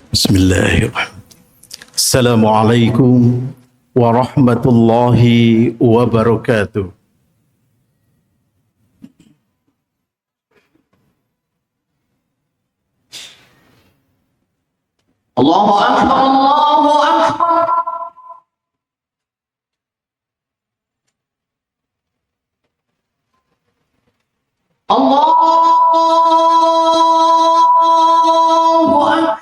Bismillahirrahmanirrahim. Assalamualaikum warahmatullahi wabarakatuh. Allahu Akbar, Allahu Akbar. Allahu Akbar.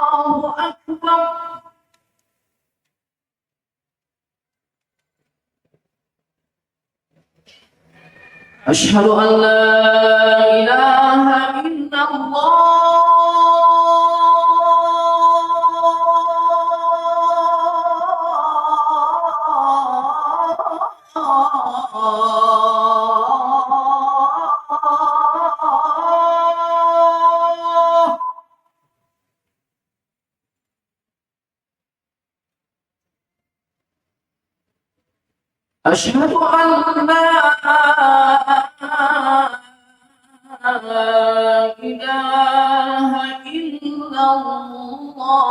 Allahu Akbar. أشهد أن لا إله إلا الله. أشهد أن لا إله إلا الله.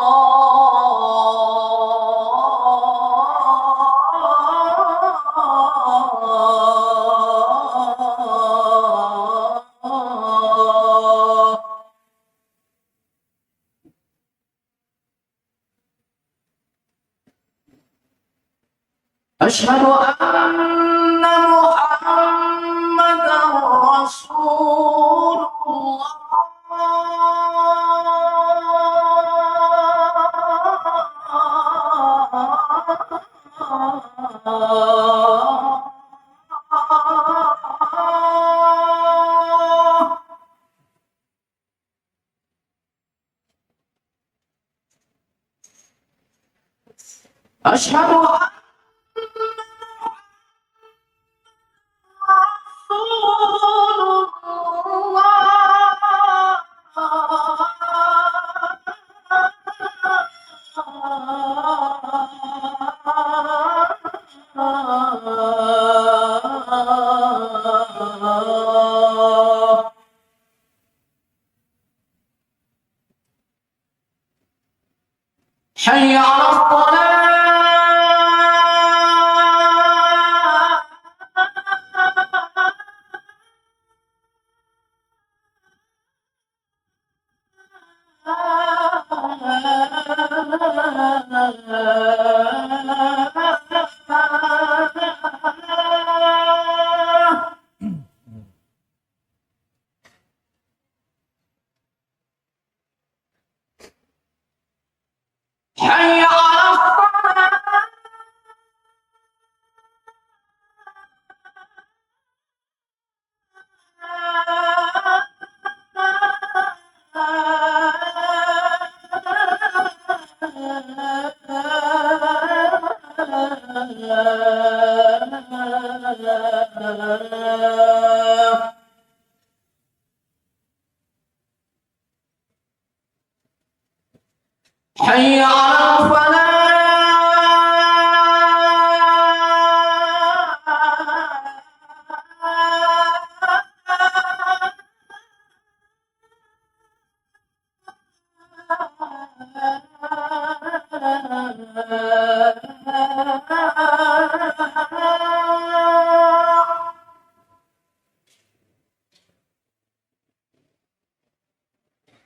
أشهد أن محمدا رسول الله. أشهد أن حي على الصلاة. حي على الصلاة. حي على الفلاح.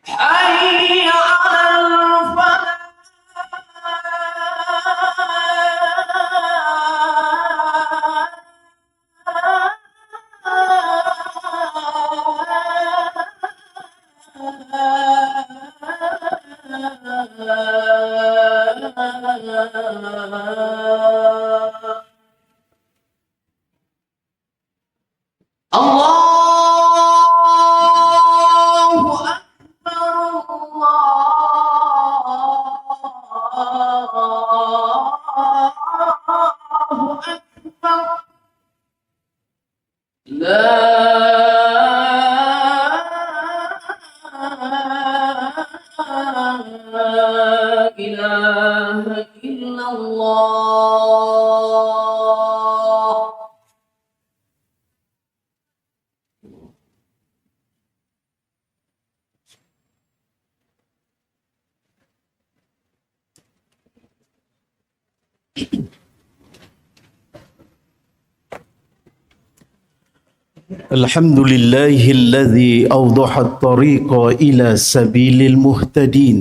حي على الفلاح. الله أكبر، الله أكبر. لا إله إلا الله. الحمد لله الذي أوضح الطريق إلى سبيل المهتدين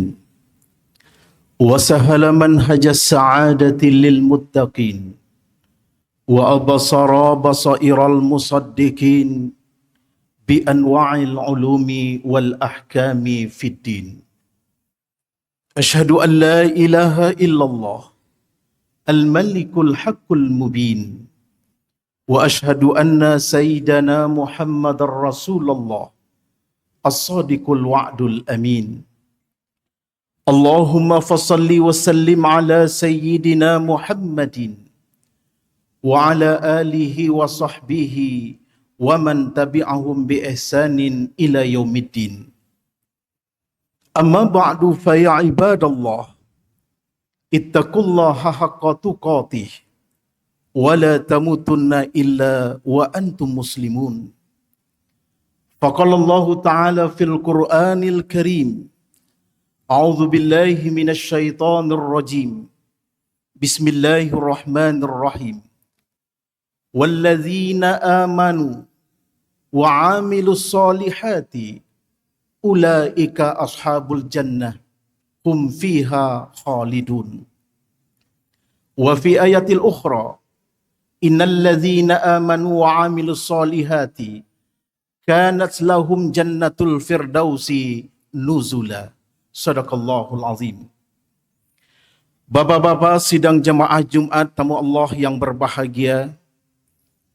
وسهل منهج السعادة للمتقين وأبصر بصائر المصدقين بأنواع العلوم والأحكام في الدين. أشهد أن لا إله إلا الله الملك الحق المبين وأشهد أن سيدنا محمد رسول الله الصادق الوعد الأمين. اللهم فصل وسلم على سيدنا محمد وعلى آله وصحبه ومن تبعهم بإحسان إلى يوم الدين. أما بعد فيا عباد الله اتقوا الله حق تقاته ولا تموتن إلا وأنتم مسلمون. فقال الله تعالى في القرآن الكريم: أعوذ بالله من الشيطان الرجيم بسم الله الرحمن الرحيم والذين آمنوا وعاملوا الصالحات أولئك أصحاب الجنة هم فيها خالدون. وفي آية الأخرى إن الذين آمنوا وعاملوا الصالحات كانت لهم جنة الفردوس نزلا. Sadaqallahul azim. Bapak-bapak sidang jemaah Jumat tamu Allah yang berbahagia,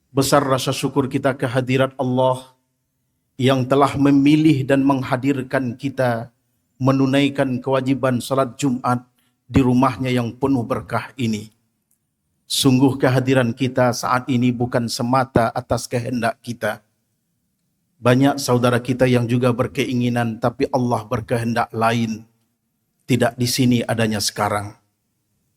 besar rasa syukur kita kehadirat Allah yang telah memilih dan menghadirkan kita menunaikan kewajiban salat Jumat di rumahnya yang penuh berkah ini. Sungguh kehadiran kita saat ini bukan semata atas kehendak kita. Banyak saudara kita yang juga berkeinginan, tapi Allah berkehendak lain. Tidak di sini adanya sekarang.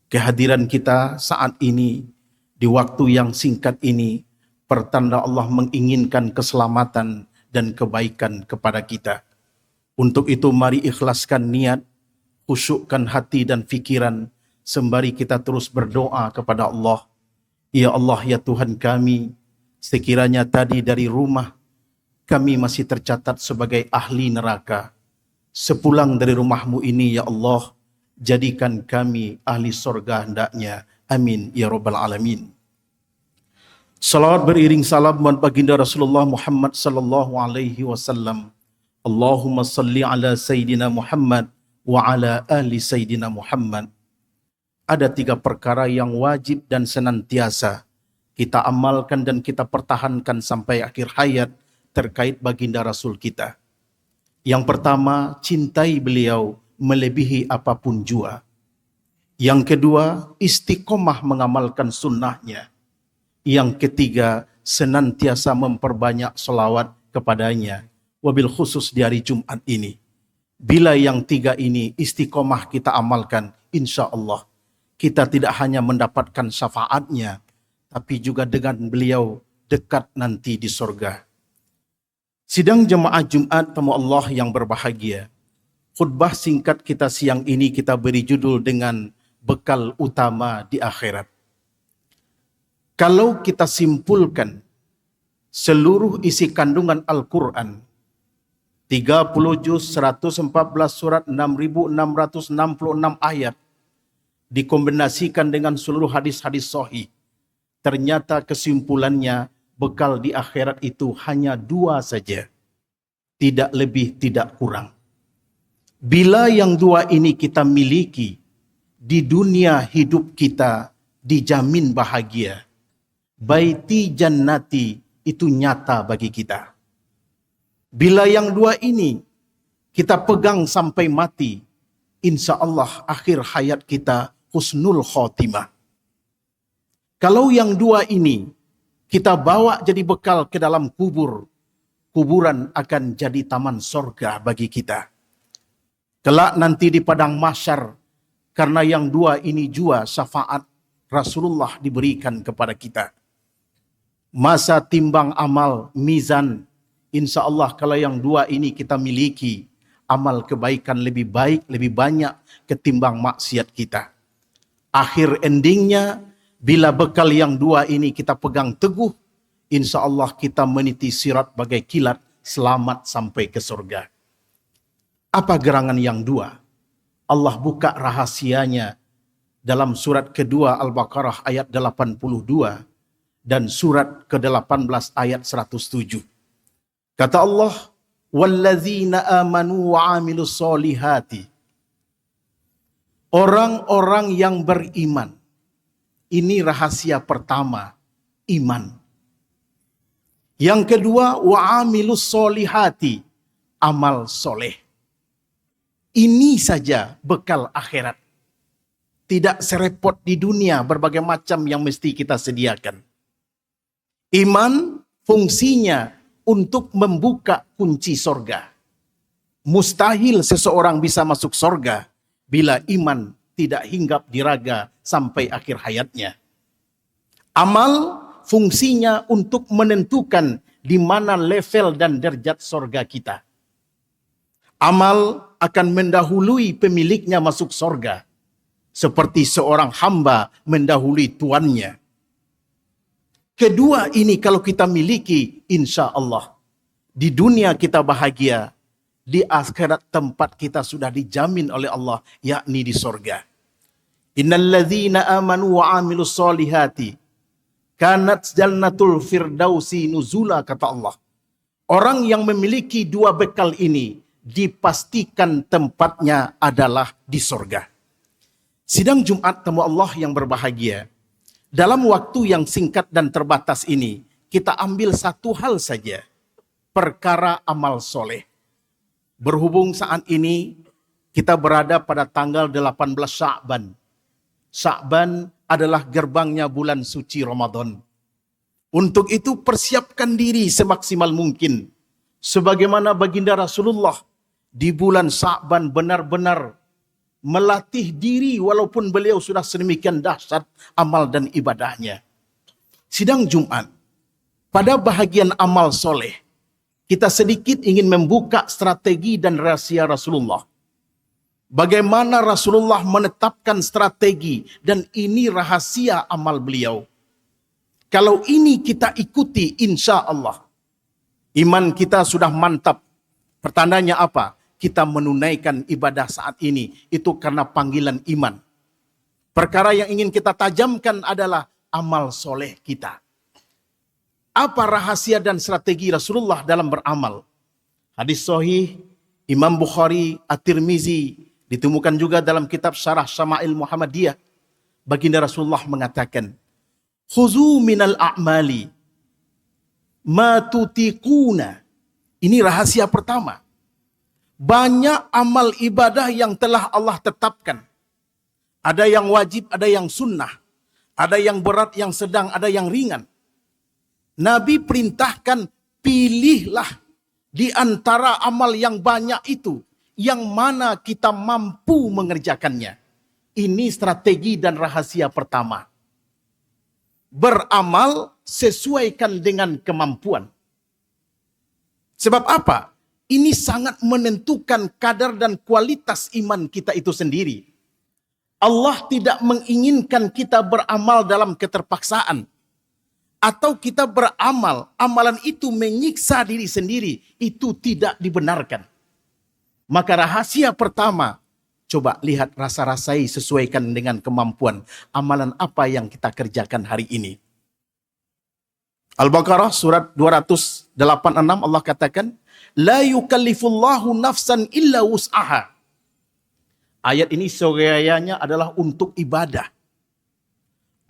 Kehadiran kita saat ini, di waktu yang singkat ini, pertanda Allah menginginkan keselamatan dan kebaikan kepada kita. Untuk itu mari ikhlaskan niat, khusyukkan hati dan fikiran, sembari kita terus berdoa kepada Allah. Ya Allah, ya Tuhan kami, sekiranya tadi dari rumah kami masih tercatat sebagai ahli neraka, sepulang dari rumahmu ini ya Allah, jadikan kami ahli surga hendaknya. Amin ya rabbal alamin. Salawat beriring salam buat baginda Rasulullah Muhammad sallallahu alaihi wasallam. Allahumma salli ala Sayyidina Muhammad wa ala ali Sayyidina Muhammad. Ada 3 perkara yang wajib dan senantiasa kita amalkan dan kita pertahankan sampai akhir hayat terkait baginda Rasul kita. Yang pertama, cintai beliau melebihi apapun jua. Yang kedua, istiqomah mengamalkan sunnahnya. Yang ketiga, senantiasa memperbanyak selawat kepadanya. Wabil khusus di hari Jumat ini. Bila yang 3 ini istiqomah kita amalkan, insya Allah kita tidak hanya mendapatkan syafaatnya, tapi juga dengan beliau dekat nanti di surga. Sidang jemaah Jumat tamu Allah yang berbahagia. Khutbah singkat kita siang ini kita beri judul dengan bekal utama di akhirat. Kalau kita simpulkan seluruh isi kandungan Al-Quran, 30 juz, 114 surat, 6.666 ayat, dikombinasikan dengan seluruh hadis-hadis sahih, ternyata kesimpulannya bekal di akhirat itu hanya 2 saja. Tidak lebih, tidak kurang. Bila yang 2 ini kita miliki, di dunia hidup kita dijamin bahagia. Baiti jannati itu nyata bagi kita. Bila yang 2 ini kita pegang sampai mati, insya Allah akhir hayat kita husnul khotimah. Kalau yang 2 ini kita bawa jadi bekal ke dalam kubur, kuburan akan jadi taman sorga bagi kita. Kelak nanti di padang mahsyar, karena yang 2 ini jua syafaat Rasulullah diberikan kepada kita. Masa timbang amal, mizan, insya Allah kalau yang 2 ini kita miliki, amal kebaikan lebih baik, lebih banyak ketimbang maksiat kita. Akhir endingnya, bila bekal yang dua ini kita pegang teguh, insya Allah kita meniti sirat bagai kilat, selamat sampai ke surga. Apa gerangan yang dua? Allah buka rahasianya dalam surat kedua Al-Baqarah ayat 82 dan surat ke-18 ayat 107. Kata Allah, "Wallazina amanu wa 'amilus solihati." Orang-orang yang beriman. Ini rahasia pertama, iman. Yang kedua, wa 'amilus solihati, amal soleh. Ini saja bekal akhirat. Tidak serepot di dunia berbagai macam yang mesti kita sediakan. Iman fungsinya untuk membuka kunci sorga. Mustahil seseorang bisa masuk sorga bila iman tidak hinggap di raga sampai akhir hayatnya. Amal fungsinya untuk menentukan di mana level dan derajat sorga kita. Amal akan mendahului pemiliknya masuk sorga, seperti seorang hamba mendahului tuannya. Kedua ini kalau kita miliki, insya Allah, di dunia kita bahagia, di akhirat tempat kita sudah dijamin oleh Allah, yakni di sorga. Innalladzina amanu wa 'amilus solihati kanat jannatul firdausi nuzula, kata Allah. Orang yang memiliki dua bekal ini dipastikan tempatnya adalah di sorga. Sidang Jumat tamu Allah yang berbahagia, dalam waktu yang singkat dan terbatas ini, kita ambil satu hal saja, perkara amal soleh. Berhubung saat ini kita berada pada tanggal 18 Sya'ban. Sya'ban adalah gerbangnya bulan suci Ramadan. Untuk itu persiapkan diri semaksimal mungkin. Sebagaimana baginda Rasulullah di bulan Sya'ban benar-benar melatih diri walaupun beliau sudah sedemikian dahsyat amal dan ibadahnya. Sidang Jumat, pada bahagian amal soleh, kita sedikit ingin membuka strategi dan rahasia Rasulullah. Bagaimana Rasulullah menetapkan strategi dan ini rahasia amal beliau. Kalau ini kita ikuti, insya Allah, iman kita sudah mantap. Pertandanya apa? Kita menunaikan ibadah saat ini. Itu karena panggilan iman. Perkara yang ingin kita tajamkan adalah amal soleh kita. Apa rahasia dan strategi Rasulullah dalam beramal? Hadis sahih Imam Bukhari, At-Tirmizi, ditemukan juga dalam kitab Syarah Syama'il Muhammadiyah. Baginda Rasulullah mengatakan, "Khuzu minal a'mali ma tutiquna." Ini rahasia pertama. Banyak amal ibadah yang telah Allah tetapkan. Ada yang wajib, ada yang sunnah. Ada yang berat, yang sedang, ada yang ringan. Nabi perintahkan, pilihlah di antara amal yang banyak itu, yang mana kita mampu mengerjakannya. Ini strategi dan rahasia pertama. Beramal sesuaikan dengan kemampuan. Sebab apa? Ini sangat menentukan kadar dan kualitas iman kita itu sendiri. Allah tidak menginginkan kita beramal dalam keterpaksaan. Atau kita beramal, amalan itu menyiksa diri sendiri. Itu tidak dibenarkan. Maka rahasia pertama, coba lihat, rasa-rasai, sesuaikan dengan kemampuan. Amalan apa yang kita kerjakan hari ini. Al-Baqarah surat 286 Allah katakan, la yukallifullahu nafsan illa wus'aha. Ayat ini sogayanya adalah untuk ibadah.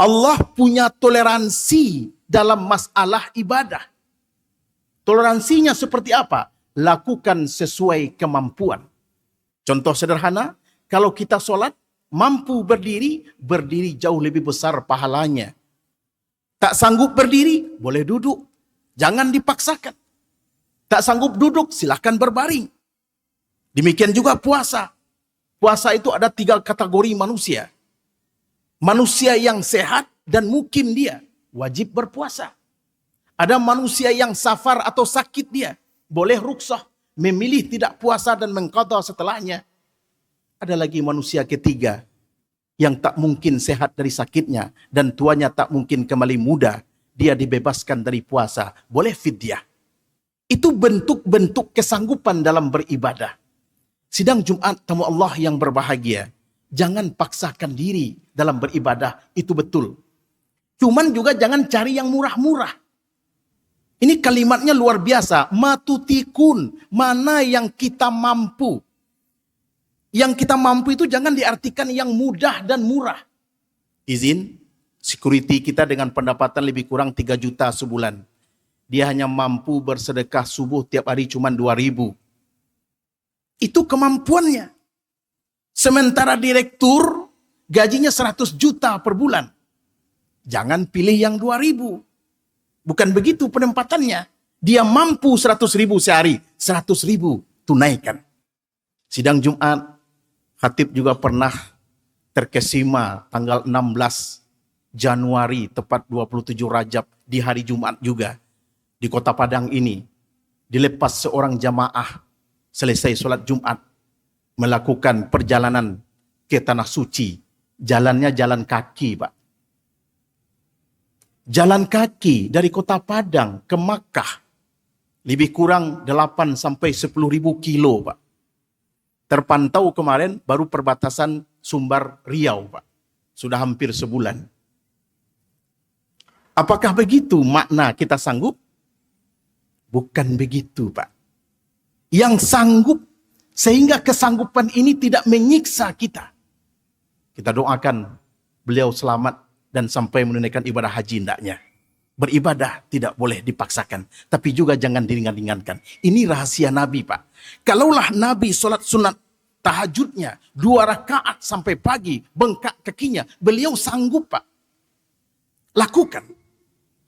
Allah punya toleransi dalam masalah ibadah. Toleransinya seperti apa? Lakukan sesuai kemampuan. Contoh sederhana, kalau kita sholat, mampu berdiri, berdiri jauh lebih besar pahalanya. Tak sanggup berdiri, boleh duduk. Jangan dipaksakan. Tak sanggup duduk, silahkan berbaring. Demikian juga puasa. Puasa itu ada 3 kategori manusia. Manusia yang sehat dan mukim dia, wajib berpuasa. Ada manusia yang safar atau sakit dia, boleh ruksah, memilih tidak puasa dan mengqadha setelahnya. Ada lagi manusia ketiga, yang tak mungkin sehat dari sakitnya dan tuanya tak mungkin kembali muda, dia dibebaskan dari puasa, boleh fidyah. Itu bentuk-bentuk kesanggupan dalam beribadah. Sidang Jumat tamu Allah yang berbahagia, jangan paksakan diri dalam beribadah, itu betul. Cuman juga jangan cari yang murah-murah. Ini kalimatnya luar biasa, matutikun, mana yang kita mampu. Yang kita mampu itu jangan diartikan yang mudah dan murah. Izin, security kita dengan pendapatan lebih kurang 3 juta sebulan. Dia hanya mampu bersedekah subuh tiap hari cuma 2.000. Itu kemampuannya. Sementara direktur gajinya 100 juta per bulan. Jangan pilih yang 2.000. Bukan begitu penempatannya. Dia mampu 100.000 sehari. 100.000 tunaikan. Sidang Jumat, khatib juga pernah terkesima tanggal 16 Januari, tepat 27 Rajab, di hari Jumat juga. Di kota Padang ini, dilepas seorang jamaah selesai sholat Jumat, melakukan perjalanan ke Tanah Suci. Jalannya jalan kaki, Pak. Jalan kaki dari kota Padang ke Makkah, lebih kurang 8 sampai 10.000 kilo, Pak. Terpantau kemarin baru perbatasan Sumbar Riau, Pak. Sudah hampir sebulan. Apakah begitu makna kita sanggup? Bukan begitu, Pak. Yang sanggup sehingga kesanggupan ini tidak menyiksa kita. Kita doakan beliau selamat dan sampai menunaikan ibadah haji hendaknya. Beribadah tidak boleh dipaksakan, tapi juga jangan diringan-ringankan. Ini rahasia Nabi, Pak. Kalaulah Nabi sholat sunat tahajudnya 2 rakaat sampai pagi, bengkak kakinya, beliau sanggup, Pak. Lakukan.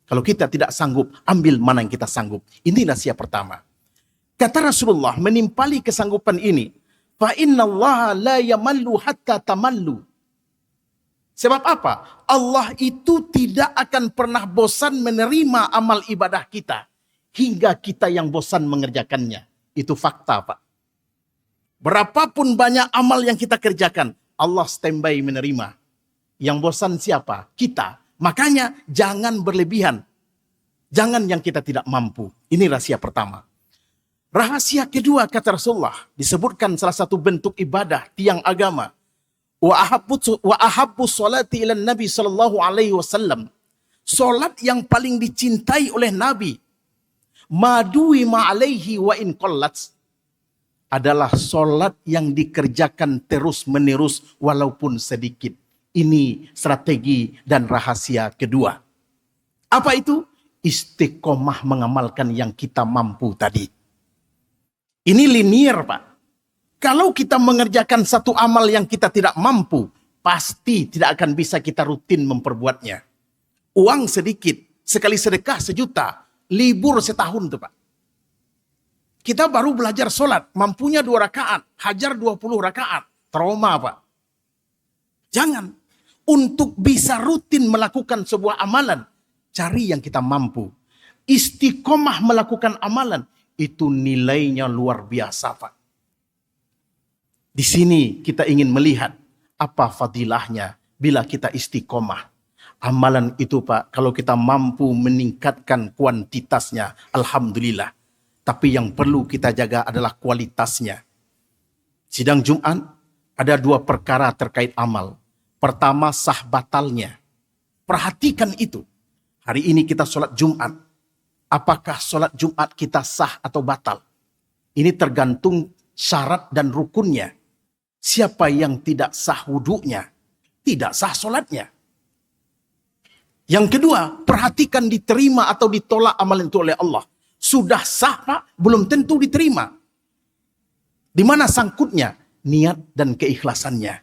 Kalau kita tidak sanggup, ambil mana yang kita sanggup. Ini rahasia pertama. Kata Rasulullah menimpali kesanggupan ini, fa innallaha la yamallu hatta tamallu. Sebab apa? Allah itu tidak akan pernah bosan menerima amal ibadah kita hingga kita yang bosan mengerjakannya. Itu fakta, Pak. Berapapun banyak amal yang kita kerjakan, Allah standby menerima. Yang bosan siapa? Kita. Makanya jangan berlebihan. Jangan yang kita tidak mampu. Ini rahasia pertama. Rahasia kedua, kata Rasulullah, disebutkan salah satu bentuk ibadah tiang agama. Wa ahabbu salati ila Nabi sallallahu alaihi wasallam. Salat yang paling dicintai oleh Nabi, madui ma alaihi wa in qallat, adalah salat yang dikerjakan terus-menerus walaupun sedikit. Ini strategi dan rahasia kedua. Apa itu? Istiqomah mengamalkan yang kita mampu tadi. Ini linear, Pak. Kalau kita mengerjakan satu amal yang kita tidak mampu, pasti tidak akan bisa kita rutin memperbuatnya. Uang sedikit, sekali sedekah 1 juta, libur setahun tuh, Pak. Kita baru belajar sholat, mampunya 2 rakaat, hajar 20 rakaat, trauma, Pak. Jangan. Untuk bisa rutin melakukan sebuah amalan, cari yang kita mampu. Istiqomah melakukan amalan, itu nilainya luar biasa, Pak. Di sini kita ingin melihat apa fadilahnya bila kita istiqomah. Amalan itu, Pak, kalau kita mampu meningkatkan kuantitasnya, alhamdulillah. Tapi yang perlu kita jaga adalah kualitasnya. Sidang Jumat ada 2 perkara terkait amal. Pertama, sah batalnya. Perhatikan itu. Hari ini kita sholat Jumat. Apakah sholat Jumat kita sah atau batal? Ini tergantung syarat dan rukunnya. Siapa yang tidak sah wudunya, tidak sah sholatnya. Yang kedua, perhatikan diterima atau ditolak amalan itu oleh Allah. Sudah sah, Pak, belum tentu diterima. Di mana sangkutnya? Niat dan keikhlasannya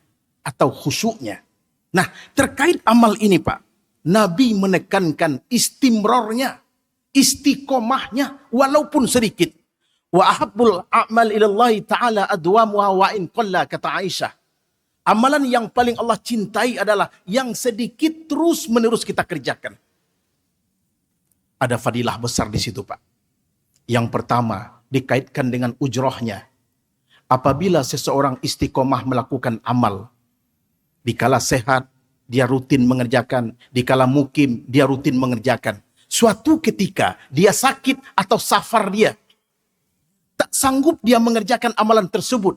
atau khusyuknya. Nah, terkait amal ini, Pak, Nabi menekankan istimrornya, istiqomahnya walaupun sedikit. Wa ahabbul a'mal ilallahi ta'ala adwamuha wa in qalla, kata Aisyah. Amalan yang paling Allah cintai adalah yang sedikit terus menerus kita kerjakan. Ada fadilah besar di situ, Pak. Yang pertama, dikaitkan dengan ujrohnya. Apabila seseorang istiqomah melakukan amal, Dikala sehat, dia rutin mengerjakan. Dikala mukim, dia rutin mengerjakan. Suatu ketika, dia sakit atau safar dia. Tak sanggup dia mengerjakan amalan tersebut.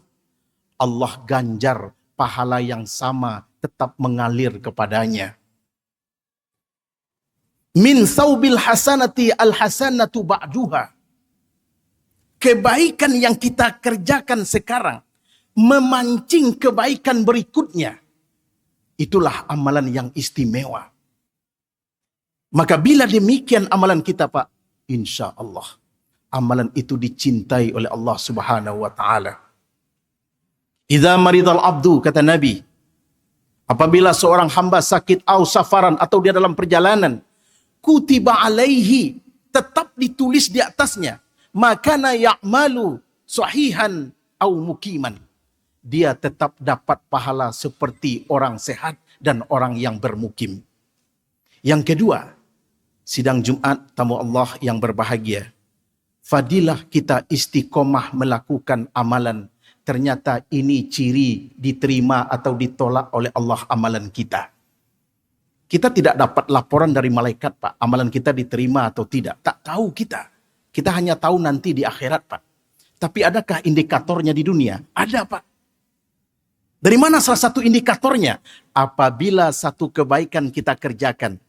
Allah ganjar pahala yang sama tetap mengalir kepadanya. Min thawbil hasanati al-hasanatu ba'duha. Kebaikan yang kita kerjakan sekarang memancing kebaikan berikutnya. Itulah amalan yang istimewa. Maka bila demikian amalan kita, Pak, insya Allah amalan itu dicintai oleh Allah Subhanahu wa taala. Idza maridal abdu, kata Nabi, apabila seorang hamba sakit au safaran atau dia dalam perjalanan, kutiba alaihi, tetap ditulis di atasnya, makana ya'malu sahihan au mukiman. Dia tetap dapat pahala seperti orang sehat dan orang yang bermukim. Yang kedua, sidang Jumat tamu Allah yang berbahagia. Fadilah kita istiqomah melakukan amalan. Ternyata ini ciri diterima atau ditolak oleh Allah amalan kita. Kita tidak dapat laporan dari malaikat, Pak. Amalan kita diterima atau tidak. Tak tahu kita. Kita hanya tahu nanti di akhirat, Pak. Tapi adakah indikatornya di dunia? Ada, Pak. Dari mana salah satu indikatornya? Apabila satu kebaikan kita kerjakan,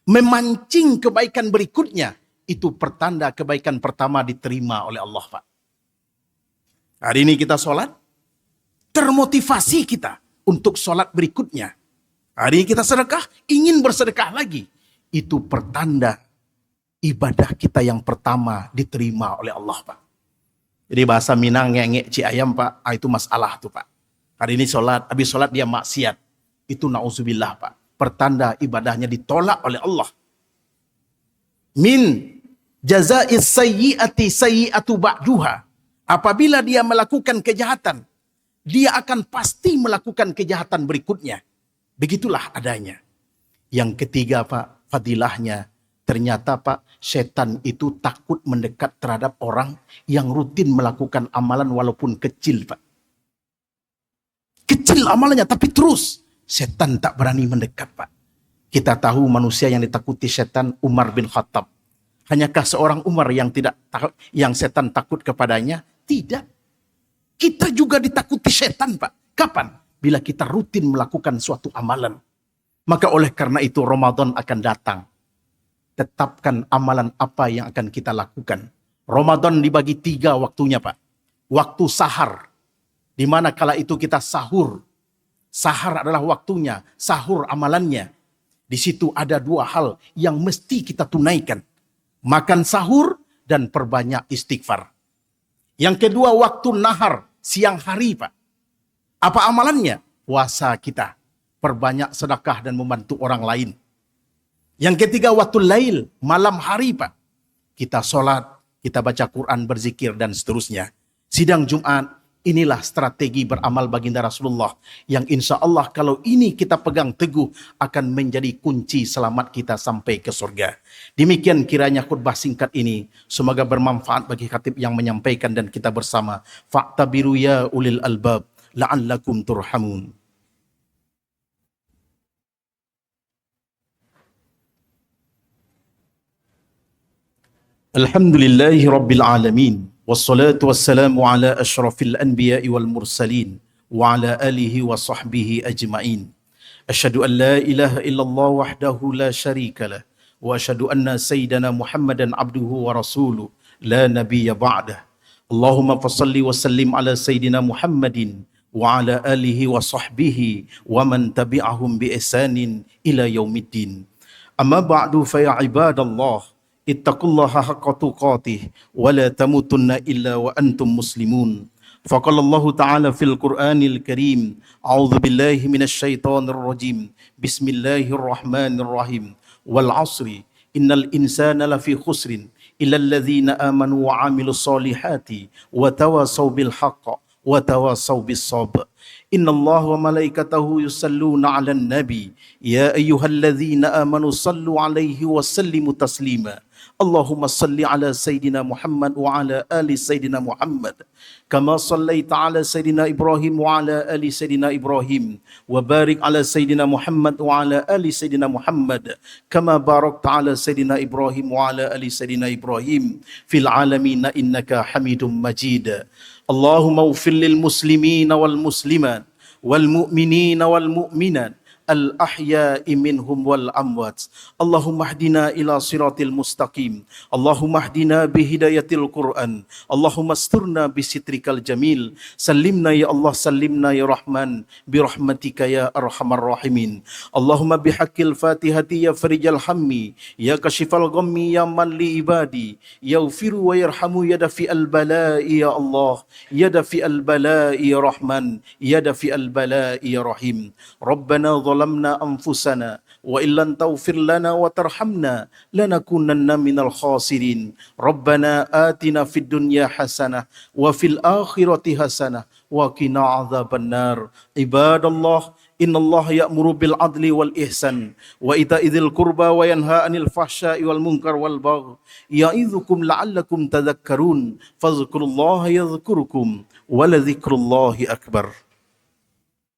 memancing kebaikan berikutnya, itu pertanda kebaikan pertama diterima oleh Allah, Pak. Hari ini kita sholat, termotivasi kita untuk sholat berikutnya. Hari ini kita sedekah, ingin bersedekah lagi. Itu pertanda ibadah kita yang pertama diterima oleh Allah, Pak. Jadi bahasa Minang ngengek ci ayam, Pak, itu masalah tuh, Pak. Hari ini sholat, habis sholat dia maksiat. Itu na'udzubillah, Pak. Pertanda ibadahnya ditolak oleh Allah. Min jaza'is sayyi'ati sayyi'atu ba'duha. Apabila dia melakukan kejahatan, dia akan pasti melakukan kejahatan berikutnya. Begitulah adanya. Yang ketiga, Pak, fadilahnya. Ternyata, Pak, setan itu takut mendekat terhadap orang yang rutin melakukan amalan walaupun kecil, Pak. Kecil amalannya, tapi terus. Setan tak berani mendekat, Pak. Kita tahu manusia yang ditakuti setan Umar bin Khattab. Hanyakah seorang Umar yang setan takut kepadanya? Tidak. Kita juga ditakuti setan, Pak. Kapan? Bila kita rutin melakukan suatu amalan. Maka oleh karena itu Ramadan akan datang. Tetapkan amalan apa yang akan kita lakukan. Ramadan dibagi 3 waktunya, Pak. Waktu sahar. Di mana kala itu kita sahur. Sahar adalah waktunya, sahur amalannya. Di situ ada 2 hal yang mesti kita tunaikan. Makan sahur dan perbanyak istighfar. Yang kedua, waktu nahar, siang hari, Pak. Apa amalannya? Puasa kita. Perbanyak sedekah dan membantu orang lain. Yang ketiga, waktu lail, malam hari, Pak. Kita sholat, kita baca Quran, berzikir, dan seterusnya. Sidang Jumat, inilah strategi beramal baginda Rasulullah. Yang insya Allah kalau ini kita pegang teguh akan menjadi kunci selamat kita sampai ke surga. Demikian kiranya khutbah singkat ini. Semoga bermanfaat bagi khatib yang menyampaikan dan kita bersama. Fa'tabiru ya ulil albab la'allakum turhamun. Alhamdulillahi Rabbil Alamin. Wassalatu wassalamu ala ashrafil anbiya'i wal mursalin. Wa ala alihi wa sahbihi ajma'in. Asyhadu an la ilaha illallah wahdahu la syarika lah. Wa asyhadu anna sayyidana Muhammadan abduhu wa rasuluh. La nabiyya ba'dah. Allahumma fassalli wa sallim ala sayyidina Muhammadin. Wa ala alihi wa sahbihi. Wa man tabi'ahum bi ihsanin ila yaumiddin. Amma ba'du fa ya ibadallah. Ittaqullaha haqqa tuqatih wa la tamutunna illa wa antum muslimun. Faqala Allah Ta'ala fil Qur'anil Karim, a'udzu billahi minasy syaithanir rajim. Bismillahirrahmanirrahim. Wal 'asri innal insana lafi khusrin illa alladhina amanu wa 'amilus solihati wa tawasaw bil haqq wa tawasaw bis sabr. Innallaha wa malaikatahu yusalluna 'alan nabi ya ayyuhalladzina amanu sallu 'alaihi wa sallimu taslima. Allahumma salli ala Sayyidina Muhammad wa ala ali Sayyidina Muhammad. Kama sallaita ala Sayyidina Ibrahim wa ala ali Sayyidina Ibrahim. Wa barik ala Sayyidina Muhammad wa ala ali Sayyidina Muhammad. Kama barakta ala Sayyidina Ibrahim wa ala ali Sayyidina Ibrahim. Fil alamin innaka hamidum majid. Allahumma ufil lil muslimin wal muslimat. Wal mu'minin wal mu'minat. الأحياء منهم والأموات اللهم اهدنا إلى صراط المستقيم اللهم اهدنا بهداية القرآن اللهم استرنا بسترك الجميل سلمنا يا الله سلمنا يا رحمن برحمتك يا أرحم الراحمين اللهم بحق الفاتحة يا فرج الهم يا كشف الغم يا من لعبادي يغفر ويرحم يا دافع البلاء يا الله يا دافع البلاء يا رحمن يا دافع البلاء يا رحيم ربنا ظلمنا أنفسنا وإن لم تغفر لنا وترحمنا لنكونن من الخاسرين ربنا آتنا في الدنيا حسنة وفي الآخرة حسنة وقنا عذاب النار عباد الله إن الله يأمر بالعدل والإحسان وإيتاء ذي القربى وينهى عن الفحشاء والمنكر والبغي يعظكم لعلكم تذكرون فاذكروا الله يذكركم ولذكر الله أكبر